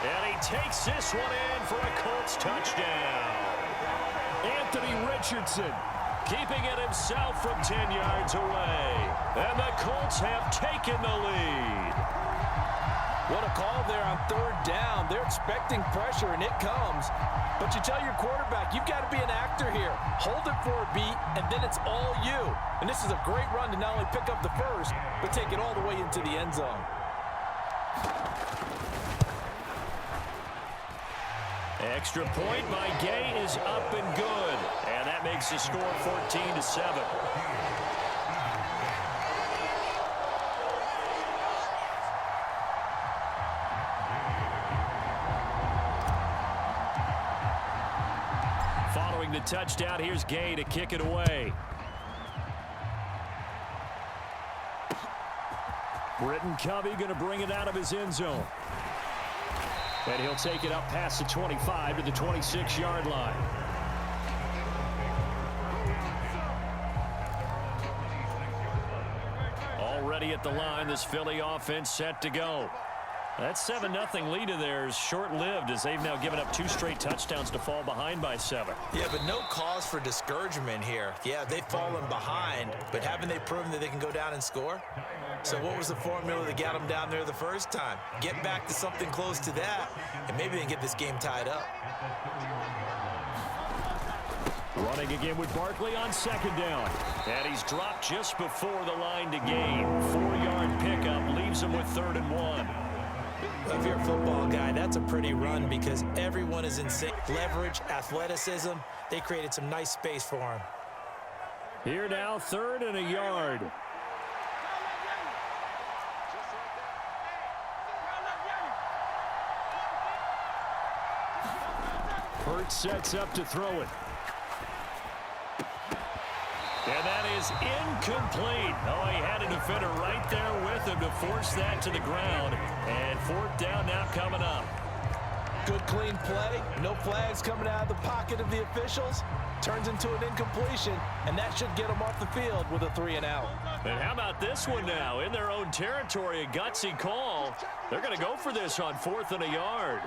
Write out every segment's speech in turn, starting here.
And he takes this one in for a Colts touchdown. Anthony Richardson keeping it himself from 10 yards away. And the Colts have taken the lead. What a call there on third down. They're expecting pressure, and it comes. But you tell your quarterback, you've got to be an actor here. Hold it for a beat, and then it's all you. And this is a great run to not only pick up the first, but take it all the way into the end zone. Extra point by Gay is up and good. And that makes the score 14-7. Following the touchdown, here's Gay to kick it away. Britton Covey going to bring it out of his end zone. And he'll take it up past the 25 to the 26-yard line. Already at the line, this Philly offense set to go. That 7-0 lead of theirs short-lived as they've now given up 2 straight touchdowns to fall behind by 7. Yeah, but no cause for discouragement here. Yeah, they've fallen behind, but haven't they proven that they can go down and score? So what was the formula that got them down there the first time? Get back to something close to that, and maybe they can get this game tied up. Running again with Barkley on second down. And he's dropped just before the line to gain. 4-yard pickup leaves him with 3rd and 1. Well, if you're a football guy, that's a pretty run because everyone is in sync. Leverage, athleticism, they created some nice space for him. Here now, 3rd and a yard. Hurts sets up to throw it. And that is incomplete. Oh, he had a defender right there with him to force that to the ground. And 4th down now coming up. Good clean play. No flags coming out of the pocket of the officials. Turns into an incompletion, and that should get them off the field with a 3-and-out. And how about this one now? In their own territory, a gutsy call. They're going to go for this on 4th and a yard.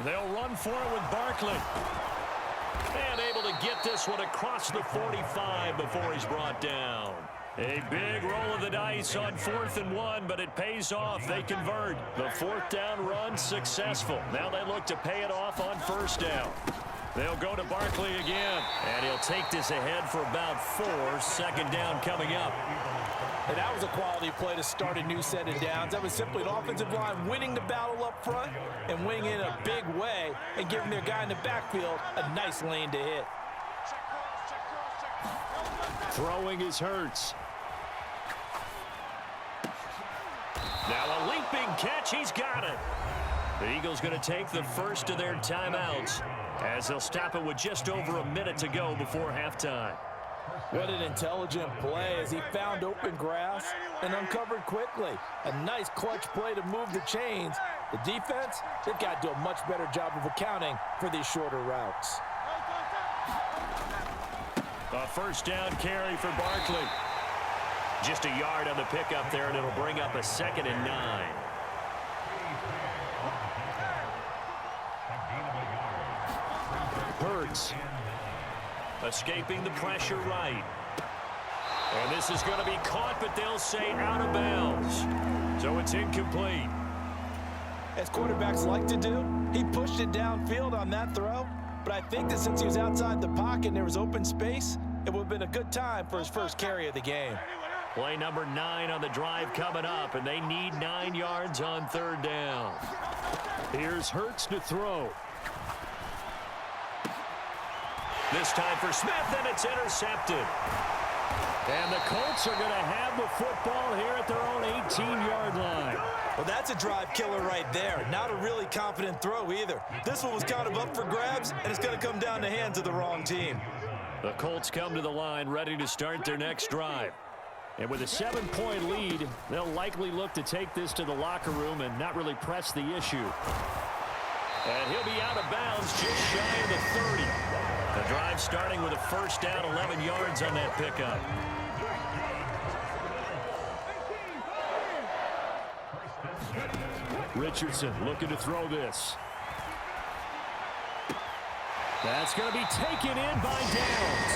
They'll run for it with Barkley. And able to get this one across the 45 before he's brought down. A big roll of the dice on 4th and 1, but it pays off. They convert. The 4th down run successful. Now they look to pay it off on 1st down. They'll go to Barkley again. And he'll take this ahead for about 4. 2nd down coming up. And that was a quality play to start a new set of downs. That was simply an offensive line winning the battle up front and winning in a big way and giving their guy in the backfield a nice lane to hit. Throwing is Hurts. Now a leaping catch. He's got it. The Eagles going to take the first of their timeouts as they'll stop it with just over a minute to go before halftime. What an intelligent play as he found open grass and uncovered quickly. A nice clutch play to move the chains. The defense, they've got to do a much better job of accounting for these shorter routes. A 1st down carry for Barkley. Just a yard on the pickup there, and it'll bring up a 2nd and 9. Hurts. Escaping the pressure right. And this is going to be caught, but they'll say out of bounds. So it's incomplete. As quarterbacks like to do, he pushed it downfield on that throw. But I think that since he was outside the pocket and there was open space, it would have been a good time for his first carry of the game. Play number 9 on the drive coming up, and they need 9 yards on 3rd down. Here's Hurts to throw. This time for Smith, and it's intercepted. And the Colts are going to have the football here at their own 18-yard line. Well, that's a drive killer right there. Not a really confident throw either. This one was kind of up for grabs, and it's going to come down the hands of the wrong team. The Colts come to the line ready to start their next drive. And with a 7-point lead, they'll likely look to take this to the locker room and not really press the issue. And he'll be out of bounds just shy of the 30. The drive starting with a first down, 11 yards on that pickup. Richardson looking to throw this. That's going to be taken in by Downs.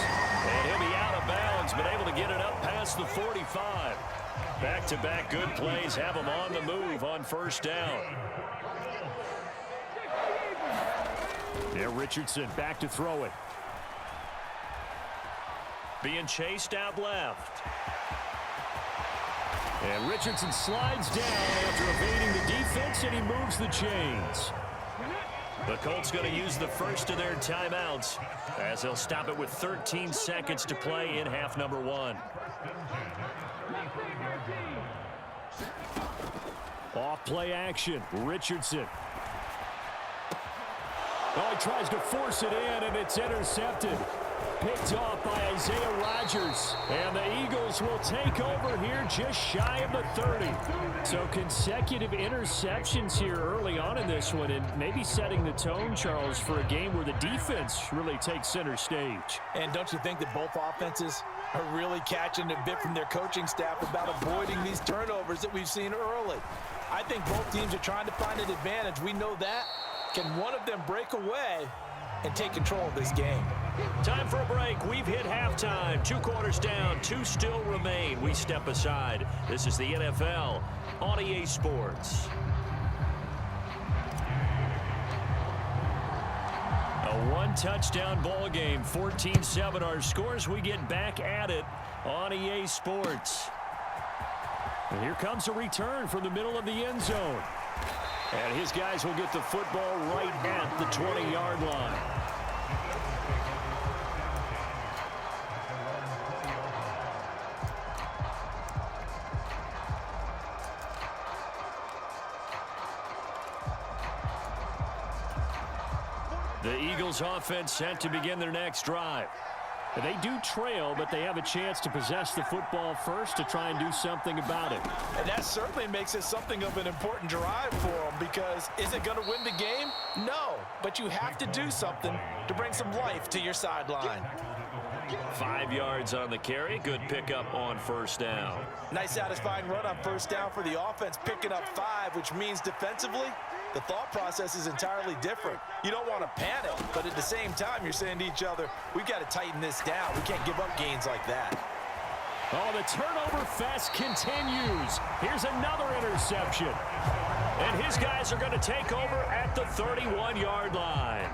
And he'll be out of bounds, but able to get it up past the 45. Back-to-back good plays have him on the move on first down. Yeah, Richardson back to throw it. Being chased out left. And Richardson slides down after evading the defense, and he moves the chains. The Colts going to use the first of their timeouts as they'll stop it with 13 seconds to play in half number 1. Off play action, Richardson. Oh, he tries to force it in, and it's intercepted. Picked off by Isaiah Rodgers. And the Eagles will take over here just shy of the 30. So consecutive interceptions here early on in this one, and maybe setting the tone, Charles, for a game where the defense really takes center stage. And don't you think that both offenses are really catching a bit from their coaching staff about avoiding these turnovers that we've seen early? I think both teams are trying to find an advantage. We know that. Can one of them break away and take control of this game? Time for a break. We've hit halftime. 2 quarters down. 2 still remain. We step aside. This is the NFL on EA Sports. A 1-touchdown ball game. 14-7 our scores. We get back at it on EA Sports. And here comes a return from the middle of the end zone. And his guys will get the football right at the 20-yard line. The Eagles offense set to begin their next drive. They do trail, but they have a chance to possess the football first to try and do something about it. And that certainly makes it something of an important drive for them, because is it going to win the game? No, but you have to do something to bring some life to your sideline. 5 yards on the carry. Good pickup on first down. Nice satisfying run on first down for the offense, picking up 5, which means defensively, the thought process is entirely different. You don't want to panic, but at the same time, you're saying to each other, we've got to tighten this down. We can't give up gains like that. Oh, the turnover fest continues. Here's another interception. And his guys are going to take over at the 31-yard line.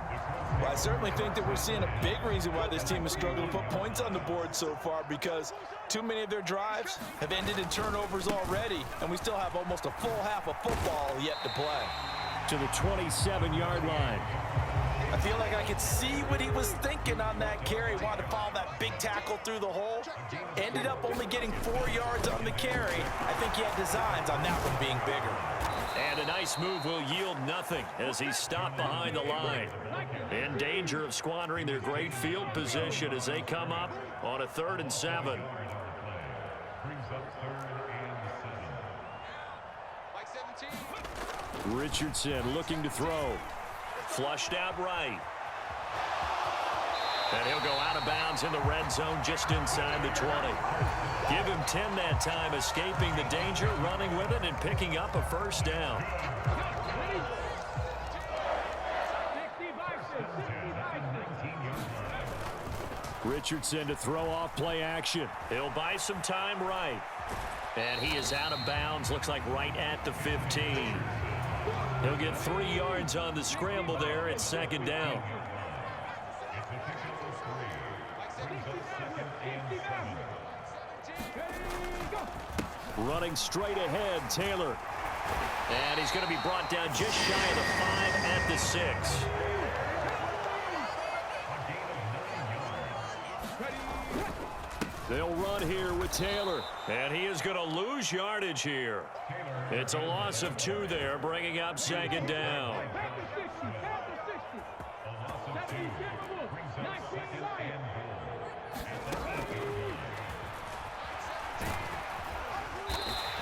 Well, I certainly think that we're seeing a big reason why this team has struggled to put points on the board so far, because too many of their drives have ended in turnovers already, and we still have almost a full half of football yet to play. To the 27-yard line. I feel like I could see what he was thinking on that carry. Wanted to follow that big tackle through the hole. Ended up only getting 4 yards on the carry. I think he had designs on that one being bigger. And a nice move will yield nothing as he's stopped behind the line. In danger of squandering their great field position as they come up on a 3rd and 7. Richardson looking to throw. Flushed out right. And he'll go out of bounds in the red zone just inside the 20. Give him 10 that time, escaping the danger, running with it, and picking up a first down. Richardson to throw off play action. He'll buy some time right. And he is out of bounds, looks like right at the 15. He'll get 3 yards on the scramble there at 2nd down. Running straight ahead, Taylor. And he's going to be brought down just shy of the 5 at the 6. They'll run here with Taylor. And he is going to lose yardage here. It's a loss of 2 there, bringing up 2nd down.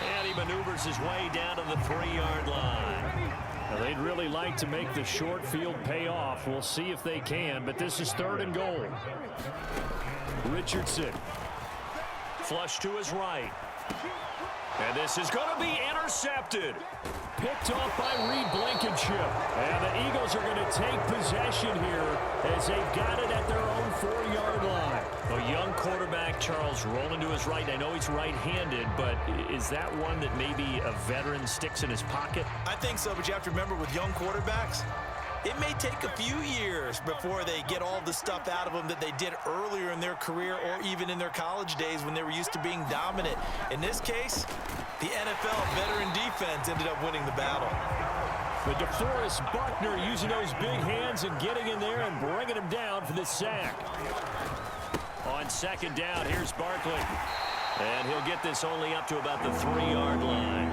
And he maneuvers his way down to the 3-yard line. Now, they'd really like to make the short field pay off. We'll see if they can, but this is 3rd and goal. Richardson. Flush to his right. And this is going to be intercepted. Picked off by Reed Blankenship. And the Eagles are going to take possession here as they've got it at their own 4-yard line. A young quarterback, Charles, rolling to his right. I know he's right-handed, but is that one that maybe a veteran sticks in his pocket? I think so, but you have to remember with young quarterbacks, it may take a few years before they get all the stuff out of them that they did earlier in their career or even in their college days when they were used to being dominant. In this case, the NFL veteran defense ended up winning the battle. But DeForest Buckner using those big hands and getting in there and bringing him down for the sack. On 2nd down, here's Barkley. And he'll get this only up to about the 3-yard line.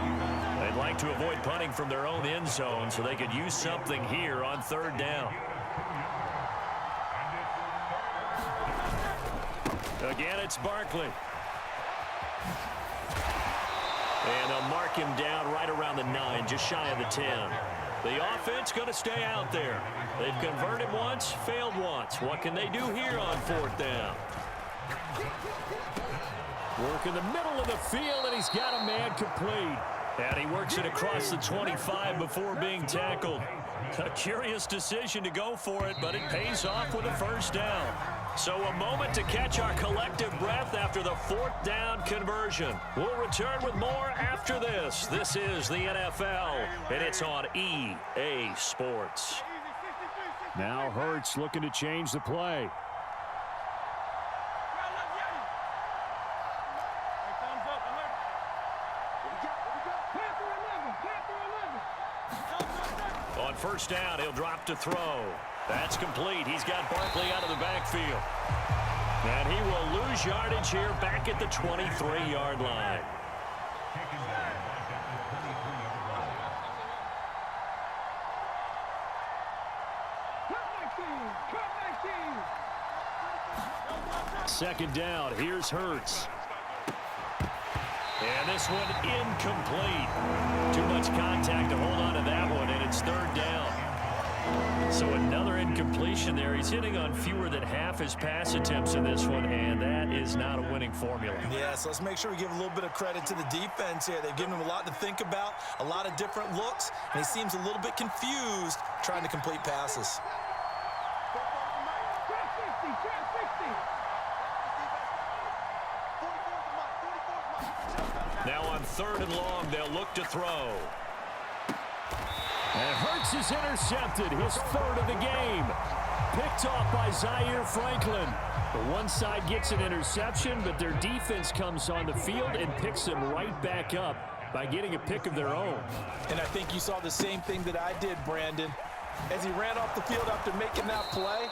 They'd like to avoid punting from their own end zone so they could use something here on 3rd down. Again, it's Barkley. And they'll mark him down right around the 9, just shy of the 10. The offense going to stay out there. They've converted once, failed once. What can they do here on 4th down? Work in the middle of the field, and he's got a man complete. And he works it across the 25 before being tackled. A curious decision to go for it, but it pays off with a 1st down. So a moment to catch our collective breath after the 4th down conversion. We'll return with more after this. This is the NFL, and it's on EA Sports. Now Hurts looking to change the play. On 1st down, he'll drop to throw. That's complete. He's got Barkley out of the backfield. And he will lose yardage here back at the 23-yard line. Second down, here's Hurts. And this one incomplete. Too much contact to hold on to that one, and it's 3rd down. So another incompletion there. He's hitting on fewer than half his pass attempts in this one, and that is not a winning formula. Yeah, so let's make sure we give a little bit of credit to the defense here. They've given him a lot to think about, a lot of different looks, and he seems a little bit confused trying to complete passes. Now on 3rd and long, they'll look to throw. And Hurts is intercepted, his 3rd of the game. Picked off by Zaire Franklin. The one side gets an interception, but their defense comes on the field and picks them right back up by getting a pick of their own. And I think you saw the same thing that I did, Brandon. As he ran off the field after making that play,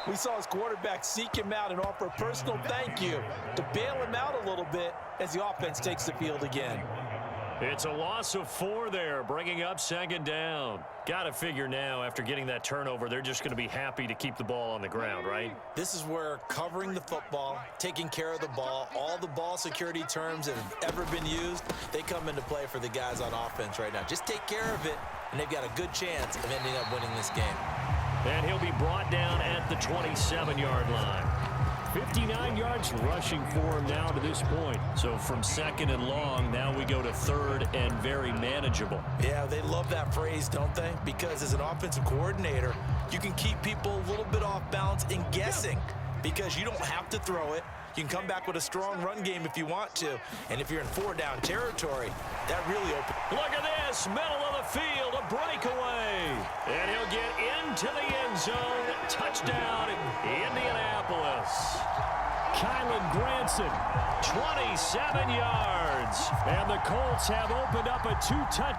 we saw his quarterback seek him out and offer a personal thank you to bail him out a little bit as the offense takes the field again. It's a loss of 4 there, bringing up 2nd down. Got to figure now, after getting that turnover, they're just going to be happy to keep the ball on the ground, right? This is where covering the football, taking care of the ball, all the ball security terms that have ever been used, they come into play for the guys on offense right now. Just take care of it, and they've got a good chance of ending up winning this game. And he'll be brought down at the 27-yard line. 59 yards rushing for him now to this point. So from 2nd and long, now we go to 3rd and very manageable. Yeah, they love that phrase, don't they? Because as an offensive coordinator, you can keep people a little bit off balance and guessing because you don't have to throw it. You can come back with a strong run game if you want to. And if you're in 4-down territory, that really opens. Look at this, middle of the field, a breakaway. And he'll get into the end zone. Touchdown, Indianapolis. Kylan Granson, 27 yards. And the Colts have opened up a 2-touchdown.